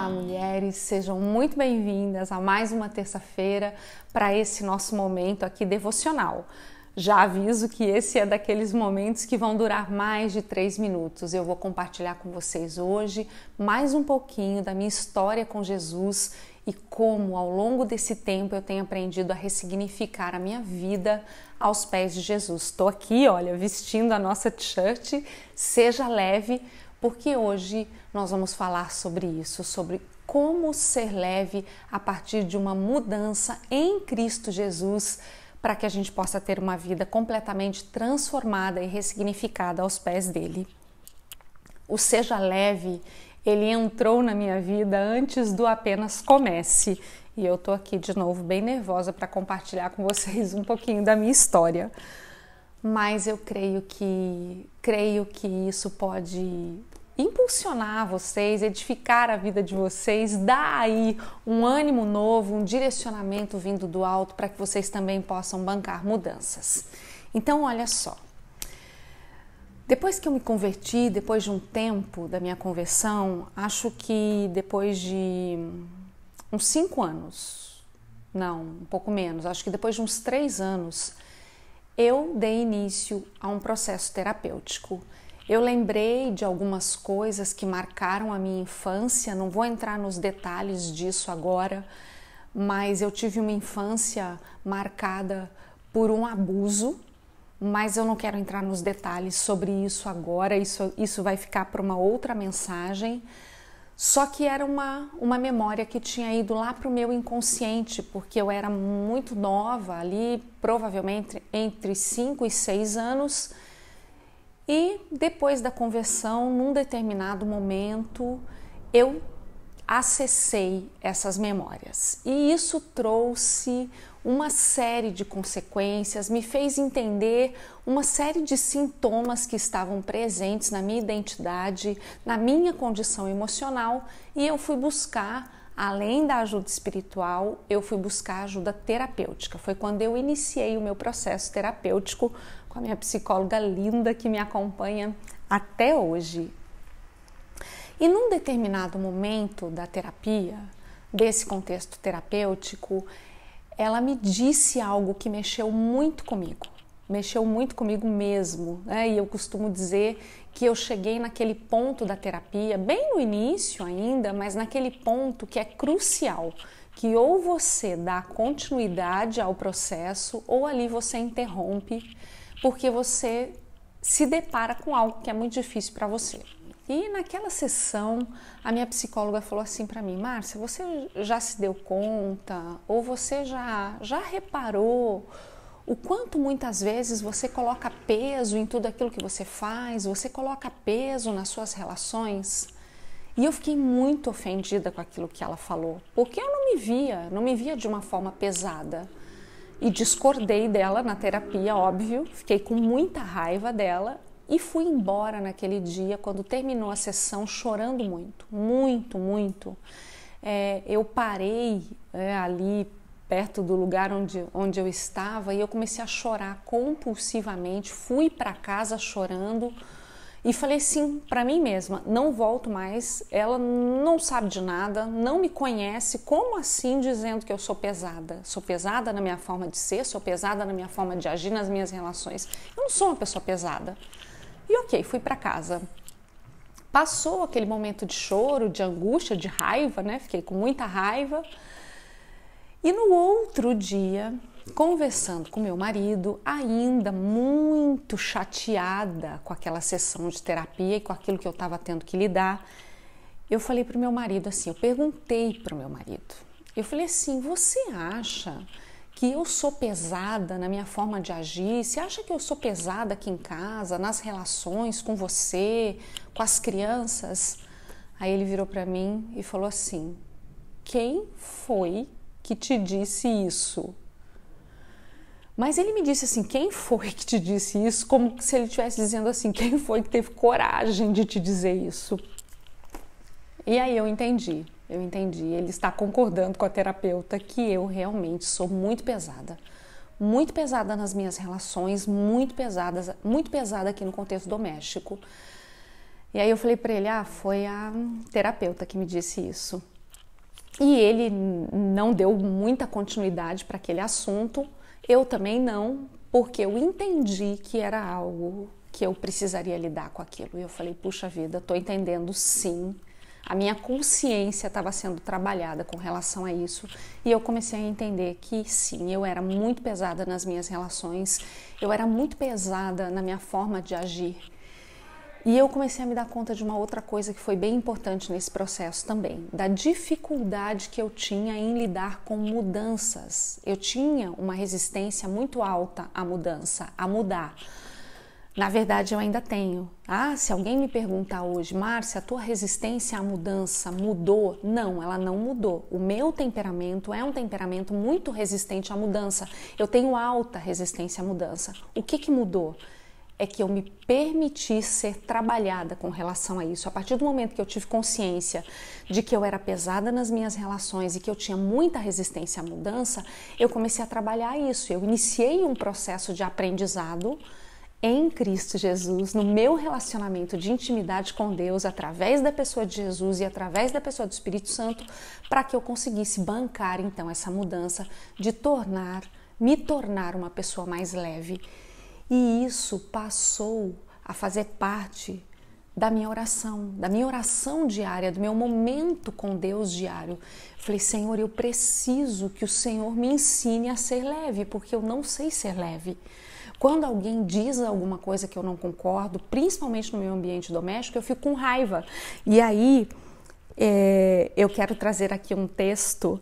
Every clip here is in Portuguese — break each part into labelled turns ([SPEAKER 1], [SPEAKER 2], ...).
[SPEAKER 1] Olá, mulheres, sejam muito bem-vindas a mais uma terça-feira para esse nosso momento aqui devocional. Já aviso que esse é daqueles momentos que vão durar mais de 3 minutos. Eu vou compartilhar com vocês hoje mais um pouquinho da minha história com Jesus e como ao longo desse tempo eu tenho aprendido a ressignificar a minha vida aos pés de Jesus. Estou aqui, olha, vestindo a nossa t-shirt, seja leve, porque hoje nós vamos falar sobre isso, sobre como ser leve a partir de uma mudança em Cristo Jesus, para que a gente possa ter uma vida completamente transformada e ressignificada aos pés dele. O Seja Leve, ele entrou na minha vida antes do apenas comece, e eu tô aqui de novo bem nervosa para compartilhar com vocês um pouquinho da minha história. Mas eu creio que isso pode impulsionar vocês, edificar a vida de vocês, dar aí um ânimo novo, um direcionamento vindo do alto para que vocês também possam bancar mudanças. Então, olha só. Depois que eu me converti, depois de um tempo da minha conversão, acho que depois de uns 5 anos, não, um pouco menos, acho que depois de uns 3 anos, eu dei início a um processo terapêutico. Eu lembrei de algumas coisas que marcaram a minha infância, não vou entrar nos detalhes disso agora, mas eu tive uma infância marcada por um abuso, mas eu não quero entrar nos detalhes sobre isso agora, isso vai ficar para uma outra mensagem. Só que era uma memória que tinha ido lá para o meu inconsciente, porque eu era muito nova, ali provavelmente entre 5 e 6 anos, e depois da conversão, num determinado momento, eu acessei essas memórias. E isso trouxe uma série de consequências, me fez entender uma série de sintomas que estavam presentes na minha identidade, na minha condição emocional, e eu fui buscar, além da ajuda espiritual, eu fui buscar ajuda terapêutica. Foi quando eu iniciei o meu processo terapêutico com a minha psicóloga linda que me acompanha até hoje. E num determinado momento da terapia, desse contexto terapêutico, ela me disse algo que mexeu muito comigo mesmo, né? E eu costumo dizer que eu cheguei naquele ponto da terapia, bem no início ainda, mas naquele ponto que é crucial, que ou você dá continuidade ao processo ou ali você interrompe, porque você se depara com algo que é muito difícil para você. E naquela sessão, a minha psicóloga falou assim para mim: Márcia, você já se deu conta ou você já reparou o quanto muitas vezes você coloca peso em tudo aquilo que você faz, você coloca peso nas suas relações? E eu fiquei muito ofendida com aquilo que ela falou, porque eu não me via de uma forma pesada. E discordei dela na terapia, óbvio, fiquei com muita raiva dela e fui embora naquele dia, quando terminou a sessão, chorando muito. Eu parei ali perto do lugar onde eu estava e eu comecei a chorar compulsivamente, fui para casa chorando e falei assim para mim mesma: não volto mais, ela não sabe de nada, não me conhece, como assim dizendo que eu sou pesada? Sou pesada na minha forma de ser, sou pesada na minha forma de agir nas minhas relações, eu não sou uma pessoa pesada. E ok, fui para casa. Passou aquele momento de choro, de angústia, de raiva, né? Fiquei com muita raiva. E no outro dia, conversando com meu marido, ainda muito chateada com aquela sessão de terapia e com aquilo que eu estava tendo que lidar, eu falei para o meu marido assim, eu perguntei para o meu marido, eu falei assim: você acha que eu sou pesada na minha forma de agir? Você acha que eu sou pesada aqui em casa, nas relações com você, com as crianças? Aí ele virou para mim e falou assim: quem foi que te disse isso? Mas ele me disse assim: quem foi que te disse isso? Como se ele estivesse dizendo assim: quem foi que teve coragem de te dizer isso? E aí eu entendi, ele está concordando com a terapeuta que eu realmente sou muito pesada nas minhas relações, muito pesada aqui no contexto doméstico. E aí eu falei para ele, foi a terapeuta que me disse isso. E ele não deu muita continuidade para aquele assunto, eu também não, porque eu entendi que era algo que eu precisaria lidar com aquilo. E eu falei, puxa vida, estou entendendo sim. A minha consciência estava sendo trabalhada com relação a isso e eu comecei a entender que sim, eu era muito pesada nas minhas relações, eu era muito pesada na minha forma de agir. E eu comecei a me dar conta de uma outra coisa que foi bem importante nesse processo também, da dificuldade que eu tinha em lidar com mudanças. Eu tinha uma resistência muito alta à mudança, a mudar. Na verdade, eu ainda tenho. Se alguém me perguntar hoje, Márcia, a tua resistência à mudança mudou? Não, ela não mudou. O meu temperamento é um temperamento muito resistente à mudança. Eu tenho alta resistência à mudança. O que mudou? É que eu me permiti ser trabalhada com relação a isso. A partir do momento que eu tive consciência de que eu era pesada nas minhas relações e que eu tinha muita resistência à mudança, eu comecei a trabalhar isso. Eu iniciei um processo de aprendizado em Cristo Jesus, no meu relacionamento de intimidade com Deus, através da pessoa de Jesus e através da pessoa do Espírito Santo, para que eu conseguisse bancar então essa mudança de me tornar uma pessoa mais leve. E isso passou a fazer parte da minha oração diária, do meu momento com Deus diário. Eu falei, Senhor, eu preciso que o Senhor me ensine a ser leve, porque eu não sei ser leve. Quando alguém diz alguma coisa que eu não concordo, principalmente no meu ambiente doméstico, eu fico com raiva. E aí, eu quero trazer aqui um texto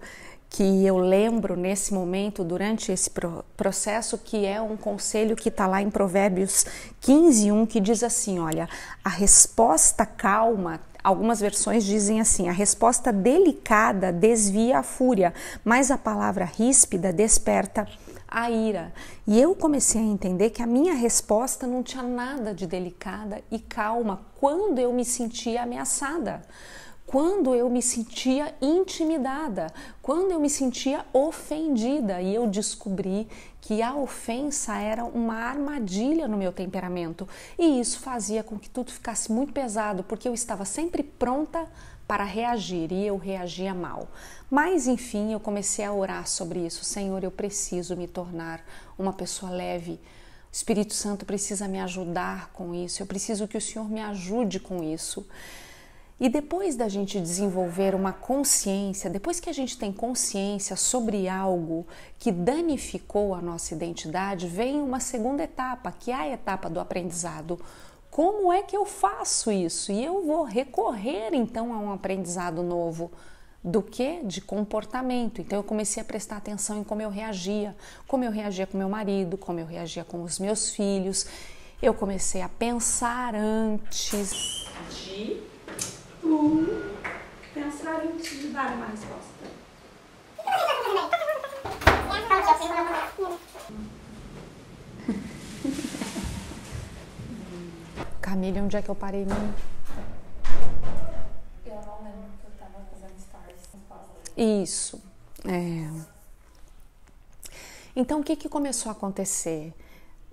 [SPEAKER 1] que eu lembro nesse momento, durante esse processo, que é um conselho que está lá em Provérbios 15:1, que diz assim, olha, a resposta calma, algumas versões dizem assim, a resposta delicada desvia a fúria, mas a palavra ríspida desperta a ira. E eu comecei a entender que a minha resposta não tinha nada de delicada e calma quando eu me sentia ameaçada, quando eu me sentia intimidada, quando eu me sentia ofendida. E eu descobri que a ofensa era uma armadilha no meu temperamento. E isso fazia com que tudo ficasse muito pesado, porque eu estava sempre pronta para reagir e eu reagia mal. Mas enfim, eu comecei a orar sobre isso. Senhor, eu preciso me tornar uma pessoa leve. O Espírito Santo precisa me ajudar com isso. Eu preciso que o Senhor me ajude com isso. E depois da gente desenvolver uma consciência, depois que a gente tem consciência sobre algo que danificou a nossa identidade, vem uma segunda etapa, que é a etapa do aprendizado. Como é que eu faço isso? E eu vou recorrer então a um aprendizado novo. Do que? De comportamento. Então eu comecei a prestar atenção em como eu reagia com meu marido, como eu reagia com os meus filhos. Eu comecei a pensar antes de dar uma resposta. Camille, onde é que eu parei mesmo?
[SPEAKER 2] Eu não lembro que eu tava fazendo stories.
[SPEAKER 1] Isso. Então, o que começou a acontecer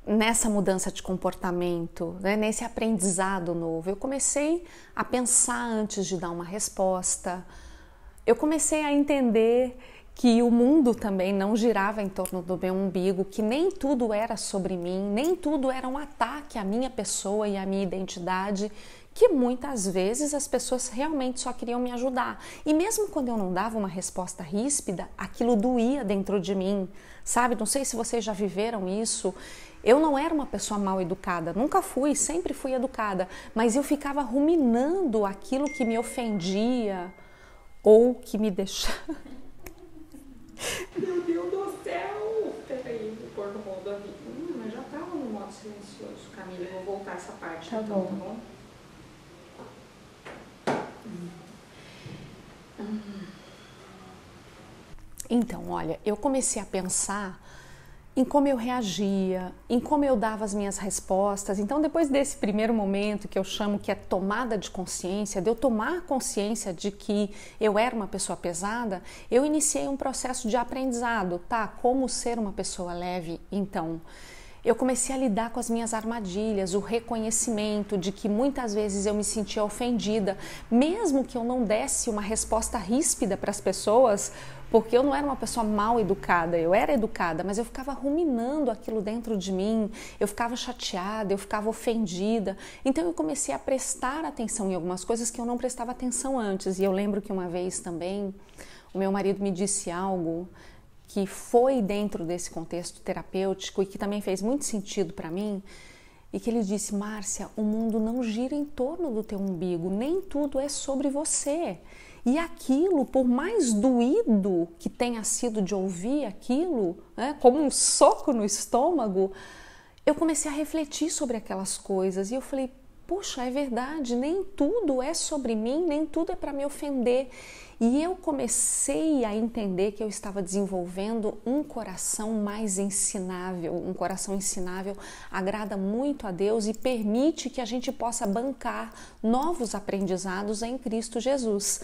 [SPEAKER 1] nessa mudança de comportamento, né, nesse aprendizado novo? Eu comecei a pensar antes de dar uma resposta. Eu comecei a entender que o mundo também não girava em torno do meu umbigo, que nem tudo era sobre mim, nem tudo era um ataque à minha pessoa e à minha identidade, que muitas vezes as pessoas realmente só queriam me ajudar. E mesmo quando eu não dava uma resposta ríspida, aquilo doía dentro de mim, sabe? Não sei se vocês já viveram isso. Eu não era uma pessoa mal educada, nunca fui, sempre fui educada, mas eu ficava ruminando aquilo que me ofendia ou que me deixava...
[SPEAKER 2] Meu Deus do céu! Peraí, vou pôr no modo aviso. Mas já tava no modo silencioso, Camila. Eu vou voltar essa parte.
[SPEAKER 1] Tá
[SPEAKER 2] então,
[SPEAKER 1] bom.
[SPEAKER 2] Tá bom?
[SPEAKER 1] Então, olha, eu comecei a pensar em como eu reagia, em como eu dava as minhas respostas. Então, depois desse primeiro momento, que eu chamo que é tomada de consciência, de eu tomar consciência de que eu era uma pessoa pesada, eu iniciei um processo de aprendizado, tá? Como ser uma pessoa leve. Então, Eu comecei a lidar com as minhas armadilhas, o reconhecimento de que muitas vezes eu me sentia ofendida, mesmo que eu não desse uma resposta ríspida para as pessoas, porque eu não era uma pessoa mal educada, eu era educada, mas eu ficava ruminando aquilo dentro de mim, eu ficava chateada, eu ficava ofendida. Então eu comecei a prestar atenção em algumas coisas que eu não prestava atenção antes. E eu lembro que uma vez também o meu marido me disse algo que foi dentro desse contexto terapêutico e que também fez muito sentido para mim, e que ele disse: Márcia, o mundo não gira em torno do teu umbigo, nem tudo é sobre você. E aquilo, por mais doído que tenha sido de ouvir aquilo, né, como um soco no estômago, eu comecei a refletir sobre aquelas coisas e eu falei: puxa, é verdade, nem tudo é sobre mim, nem tudo é para me ofender. E eu comecei a entender que eu estava desenvolvendo um coração mais ensinável. Um coração ensinável agrada muito a Deus e permite que a gente possa bancar novos aprendizados em Cristo Jesus.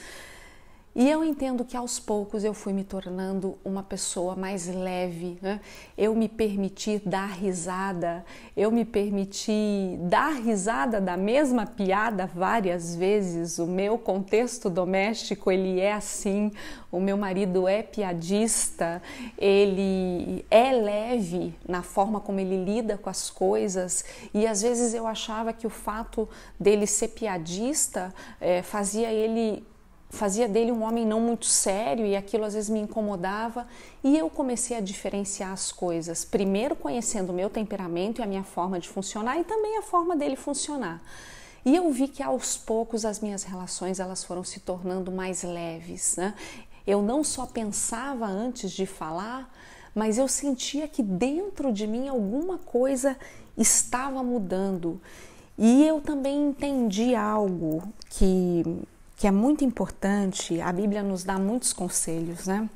[SPEAKER 1] E eu entendo que aos poucos eu fui me tornando uma pessoa mais leve, né? Eu me permiti dar risada, da mesma piada várias vezes. O meu contexto doméstico, ele é assim, o meu marido é piadista, ele é leve na forma como ele lida com as coisas, e às vezes eu achava que o fato dele ser piadista fazia dele um homem não muito sério, e aquilo às vezes me incomodava, e eu comecei a diferenciar as coisas, primeiro conhecendo o meu temperamento e a minha forma de funcionar e também a forma dele funcionar. E eu vi que aos poucos as minhas relações elas foram se tornando mais leves, né? Eu não só pensava antes de falar, mas eu sentia que dentro de mim alguma coisa estava mudando. E eu também entendi algo que é muito importante. A Bíblia nos dá muitos conselhos, né?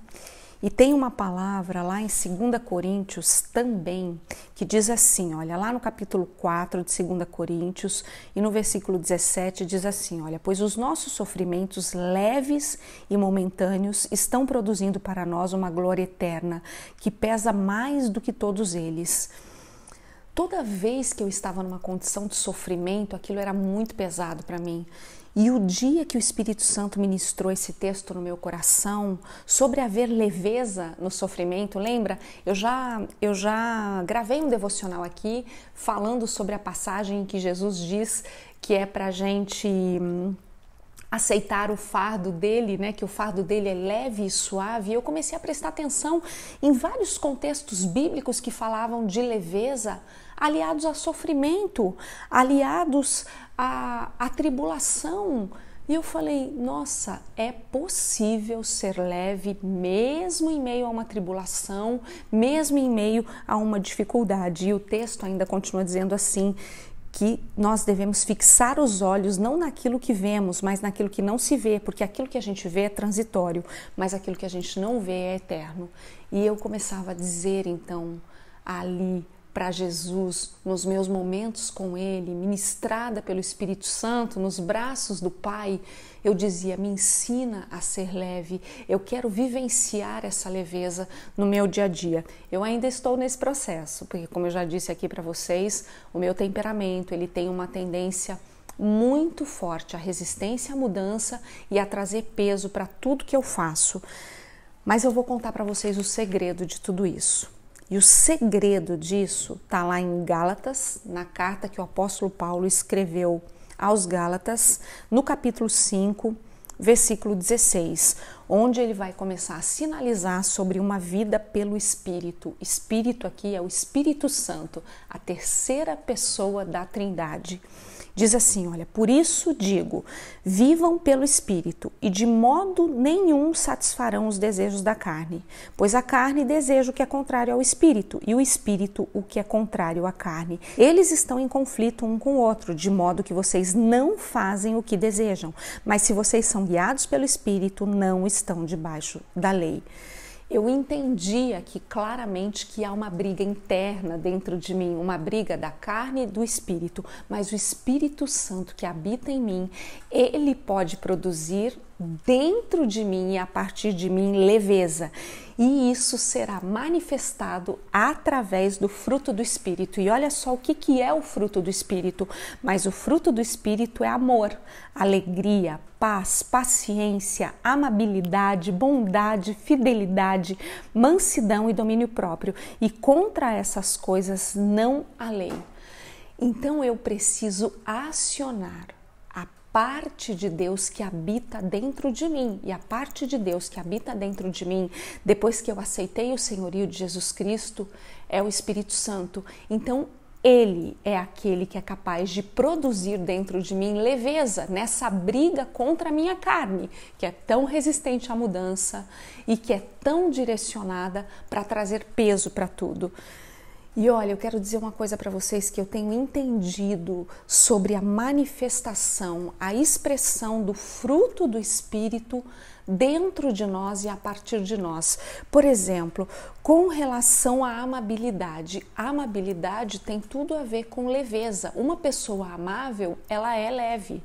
[SPEAKER 1] E tem uma palavra lá em 2 Coríntios também, que diz assim, olha, lá no capítulo 4 de 2 Coríntios e no versículo 17 diz assim, olha, pois os nossos sofrimentos leves e momentâneos estão produzindo para nós uma glória eterna, que pesa mais do que todos eles. Toda vez que eu estava numa condição de sofrimento, aquilo era muito pesado para mim. E o dia que o Espírito Santo ministrou esse texto no meu coração, sobre haver leveza no sofrimento, lembra? Eu já gravei um devocional aqui falando sobre a passagem em que Jesus diz que é para a gente aceitar o fardo dele, né? Que o fardo dele é leve e suave. E eu comecei a prestar atenção em vários contextos bíblicos que falavam de leveza, aliados a sofrimento, aliados a tribulação. E eu falei, nossa, é possível ser leve mesmo em meio a uma tribulação, mesmo em meio a uma dificuldade. E o texto ainda continua dizendo assim, que nós devemos fixar os olhos não naquilo que vemos, mas naquilo que não se vê, porque aquilo que a gente vê é transitório, mas aquilo que a gente não vê é eterno. E eu começava a dizer então ali para Jesus, nos meus momentos com Ele, ministrada pelo Espírito Santo, nos braços do Pai, eu dizia, me ensina a ser leve, eu quero vivenciar essa leveza no meu dia a dia. Eu ainda estou nesse processo, porque como eu já disse aqui para vocês, o meu temperamento, ele tem uma tendência muito forte à resistência à mudança e a trazer peso para tudo que eu faço. Mas eu vou contar para vocês o segredo de tudo isso. E o segredo disso está lá em Gálatas, na carta que o apóstolo Paulo escreveu aos Gálatas, no capítulo 5, versículo 16, onde ele vai começar a sinalizar sobre uma vida pelo Espírito. Espírito aqui é o Espírito Santo, a terceira pessoa da Trindade. Diz assim, olha, por isso digo, vivam pelo Espírito e de modo nenhum satisfarão os desejos da carne, pois a carne deseja o que é contrário ao Espírito e o Espírito o que é contrário à carne. Eles estão em conflito um com o outro, de modo que vocês não fazem o que desejam, mas se vocês são guiados pelo Espírito, não estão debaixo da lei. Eu entendi aqui claramente que há uma briga interna dentro de mim, uma briga da carne e do Espírito, mas o Espírito Santo que habita em mim, ele pode produzir dentro de mim e a partir de mim leveza. E isso será manifestado através do fruto do Espírito. E olha só o que é o fruto do Espírito. Mas o fruto do Espírito é amor, alegria, paz, paciência, amabilidade, bondade, fidelidade, mansidão e domínio próprio. E contra essas coisas não há lei. Então eu preciso acionar a parte de Deus que habita dentro de mim. E a parte de Deus que habita dentro de mim, depois que eu aceitei o senhorio de Jesus Cristo, é o Espírito Santo. Então Ele é aquele que é capaz de produzir dentro de mim leveza nessa briga contra a minha carne, que é tão resistente à mudança e que é tão direcionada para trazer peso para tudo. E olha, eu quero dizer uma coisa para vocês que eu tenho entendido sobre a manifestação, a expressão do fruto do Espírito dentro de nós e a partir de nós. Por exemplo, com relação à amabilidade. A amabilidade tem tudo a ver com leveza. Uma pessoa amável, ela é leve.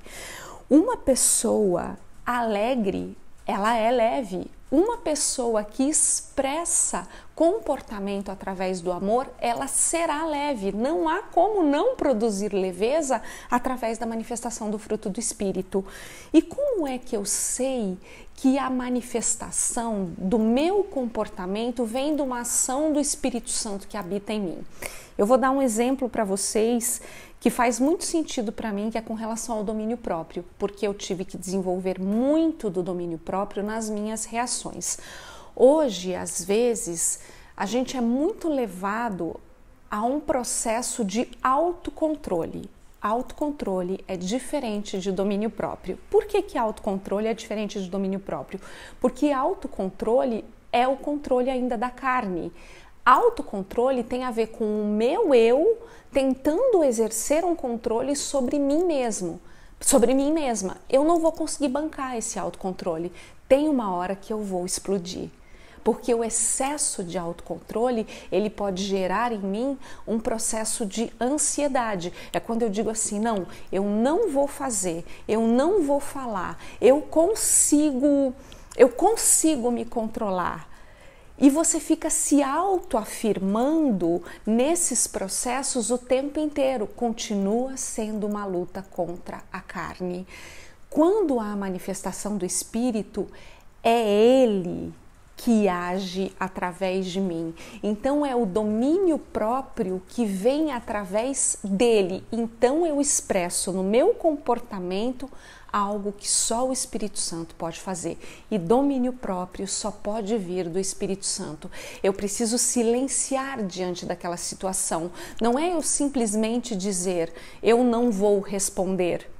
[SPEAKER 1] Uma pessoa alegre, ela é leve. Uma pessoa que expressa comportamento através do amor, ela será leve. Não há como não produzir leveza através da manifestação do fruto do Espírito. E como é que eu sei que a manifestação do meu comportamento vem de uma ação do Espírito Santo que habita em mim? Eu vou dar um exemplo para vocês que faz muito sentido para mim, que é com relação ao domínio próprio, porque eu tive que desenvolver muito do domínio próprio nas minhas reações. Hoje, às vezes, a gente é muito levado a um processo de autocontrole. Autocontrole é diferente de domínio próprio. Por que autocontrole é diferente de domínio próprio? Porque autocontrole é o controle ainda da carne. Autocontrole tem a ver com o meu eu tentando exercer um controle sobre mim mesmo, sobre mim mesma. Eu não vou conseguir bancar esse autocontrole. Tem uma hora que eu vou explodir. Porque o excesso de autocontrole, ele pode gerar em mim um processo de ansiedade. É quando eu digo assim, não, eu não vou fazer, eu não vou falar, eu consigo me controlar. E você fica se autoafirmando nesses processos o tempo inteiro. Continua sendo uma luta contra a carne. Quando há a manifestação do Espírito, é Ele que age através de mim. Então é o domínio próprio que vem através dele. Então eu expresso no meu comportamento algo que só o Espírito Santo pode fazer. E domínio próprio só pode vir do Espírito Santo. Eu preciso silenciar diante daquela situação. Não é eu simplesmente dizer, eu não vou responder,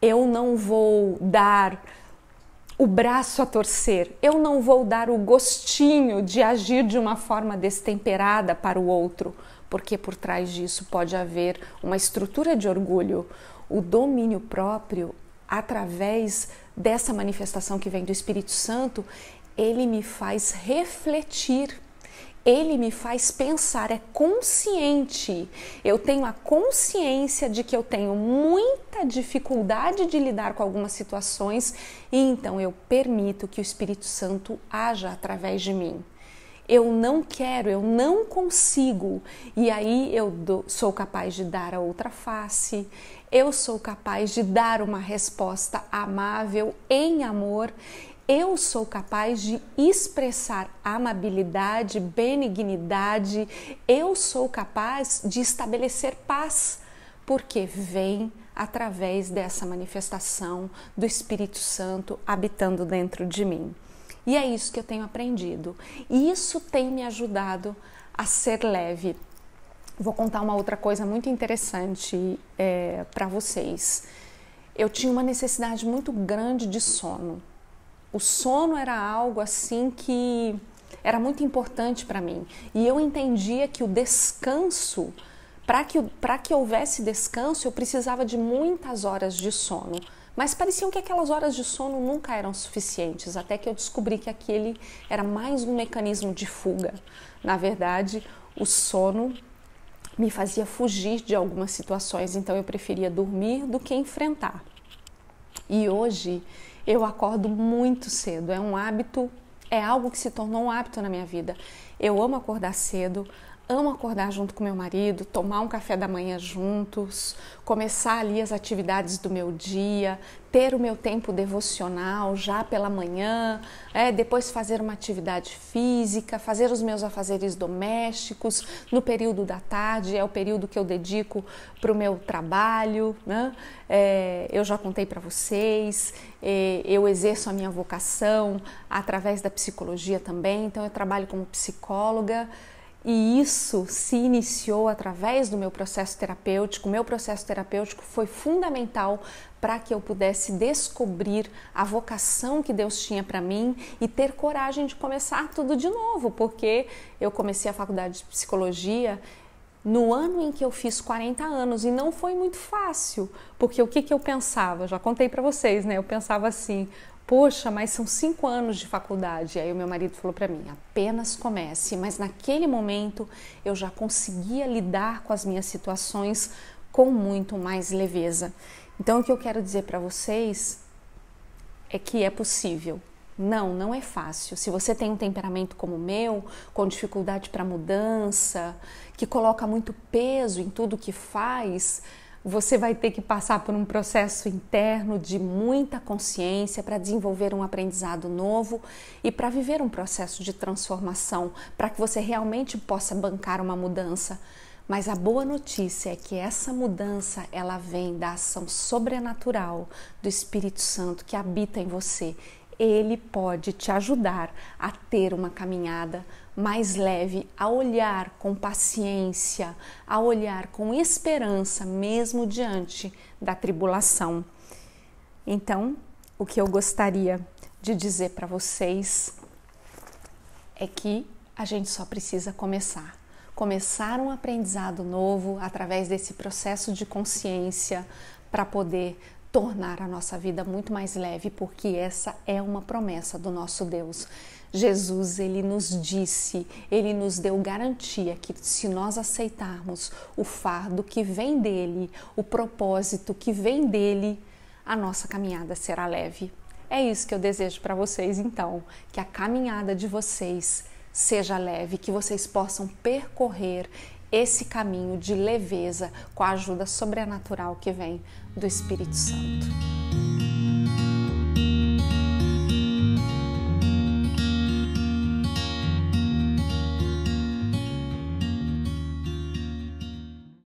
[SPEAKER 1] eu não vou dar o braço a torcer, eu não vou dar o gostinho de agir de uma forma destemperada para o outro, porque por trás disso pode haver uma estrutura de orgulho. O domínio próprio, através dessa manifestação que vem do Espírito Santo, ele me faz refletir, ele me faz pensar, é consciente. Eu tenho a consciência de que eu tenho muita dificuldade de lidar com algumas situações e então eu permito que o Espírito Santo haja através de mim. Eu não quero, eu não consigo, e aí eu sou capaz de dar a outra face, eu sou capaz de dar uma resposta amável em amor, eu sou capaz de expressar amabilidade, benignidade, eu sou capaz de estabelecer paz, porque vem através dessa manifestação do Espírito Santo habitando dentro de mim. E é isso que eu tenho aprendido. E isso tem me ajudado a ser leve. Vou contar uma outra coisa muito interessante para vocês. Eu tinha uma necessidade muito grande de sono. O sono era algo assim que era muito importante para mim. E eu entendia que o descanso, para que houvesse descanso, eu precisava de muitas horas de sono. Mas pareciam que aquelas horas de sono nunca eram suficientes, até que eu descobri que aquele era mais um mecanismo de fuga. Na verdade, o sono me fazia fugir de algumas situações, então eu preferia dormir do que enfrentar. E hoje Eu acordo muito cedo, é um hábito, é algo que se tornou um hábito na minha vida. Eu amo acordar cedo, amo acordar junto com meu marido, tomar um café da manhã juntos, começar ali as atividades do meu dia, ter o meu tempo devocional já pela manhã, depois fazer uma atividade física, fazer os meus afazeres domésticos. No período da tarde é o período que eu dedico para o meu trabalho, né? Eu já contei para vocês, eu exerço a minha vocação através da psicologia também, então eu trabalho como psicóloga. E isso se iniciou através do meu processo terapêutico. O meu processo terapêutico foi fundamental para que eu pudesse descobrir a vocação que Deus tinha para mim e ter coragem de começar tudo de novo, porque eu comecei a faculdade de psicologia no ano em que eu fiz 40 anos e não foi muito fácil, porque o que eu pensava? Eu já contei para vocês, né? Eu pensava assim: poxa, mas são 5 anos de faculdade. Aí o meu marido falou para mim: apenas comece. Mas naquele momento eu já conseguia lidar com as minhas situações com muito mais leveza. Então o que eu quero dizer para vocês é que é possível. Não é fácil. Se você tem um temperamento como o meu, com dificuldade para mudança, que coloca muito peso em tudo que faz, você vai ter que passar por um processo interno de muita consciência para desenvolver um aprendizado novo e para viver um processo de transformação, para que você realmente possa bancar uma mudança. Mas a boa notícia é que essa mudança, ela vem da ação sobrenatural do Espírito Santo que habita em você. Ele pode te ajudar a ter uma caminhada mais leve, a olhar com paciência, a olhar com esperança, mesmo diante da tribulação. Então, o que eu gostaria de dizer para vocês é que a gente só precisa começar um aprendizado novo através desse processo de consciência para poder tornar a nossa vida muito mais leve, porque essa é uma promessa do nosso Deus. Jesus, ele nos disse, ele nos deu garantia que se nós aceitarmos o fardo que vem dele, o propósito que vem dele, a nossa caminhada será leve. É isso que eu desejo para vocês, então, que a caminhada de vocês seja leve, que vocês possam percorrer esse caminho de leveza com a ajuda sobrenatural que vem do Espírito Santo.